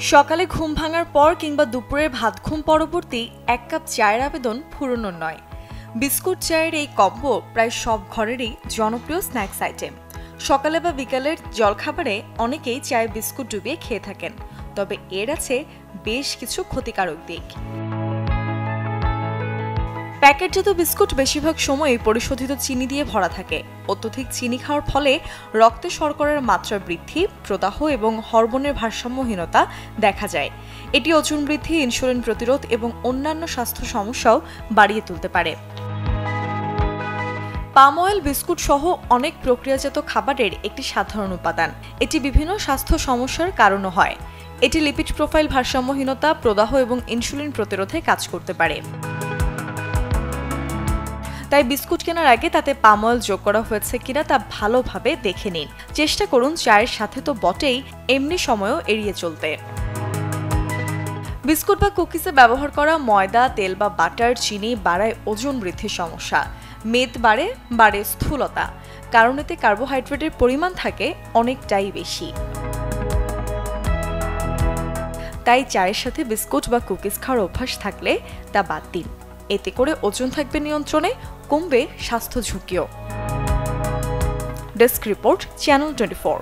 সকালে ঘুম ভাঙার পর কিংবা দুপুরের ভাত ঘুম পরবর্তী 1 কাপ চায়ের আবেদন ফুরোনোর নয়। বিস্কুট চায়ের এই কম্বো প্রায় সব ঘরেরই জনপ্রিয় স্ন্যাক্স আইটেম। সকালে বা বিকালের জলখাবারে অনেকেই চায়ে বিস্কুট ডুবিয়ে খেয়ে থাকেন, তবে এর আছে বেশ কিছু ক্ষতিকারক দিক। প্যাকেটজাত বিস্কুট বেশিরভাগ সময়ই পরিশোধিত চিনি দিয়ে ভরা থাকে। অত্যধিক চিনি খাওয়ার ফলে রক্তে শর্করার মাত্রা বৃদ্ধি, প্রদাহ এবং হরমোনের ভারসাম্যহীনতা দেখা যায়। এটি ওজন বৃদ্ধি, ইনসুলিন প্রতিরোধ এবং অন্যান্য স্বাস্থ্য সমস্যাও বাড়িয়ে তুলতে পারে। পাম অয়েল বিস্কুট সহ অনেক প্রক্রিয়াজাত খাবারের একটি সাধারণ উপাদান। এটি বিভিন্ন স্বাস্থ্য সমস্যার কারণও হয়। এটি লিপিড প্রোফাইল ভারসাম্যহীনতা, প্রদাহ এবং ইনসুলিন প্রতিরোধে কাজ করতে পারে। তাই বিস্কুট কেনার আগে তাতে পাম অয়েল যোগ করা হয়েছে কিনা তা ভালোভাবে দেখে নিন। চেষ্টা করুন চায়ের সাথে তো বটেই, এমনি সময়ও এড়িয়ে চলতে। বিস্কুট বা কুকিজে ব্যবহার করা ময়দা, তেল বা বাটার, চিনি বাড়ায় ওজন বৃদ্ধির সমস্যা। মেদ বাড়ে স্থূলতা, কারণ এতে কার্বোহাইড্রেটের পরিমাণ থাকে অনেকটাই বেশি। তাই চায়ের সাথে বিস্কুট বা কুকিজ খাওয়ার অভ্যাস থাকলে তা বাদ দিন। এতে করে ওজন থাকবে নিয়ন্ত্রণে, কমবে স্বাস্থ্য ঝুঁকিও। Desk report, channel 24।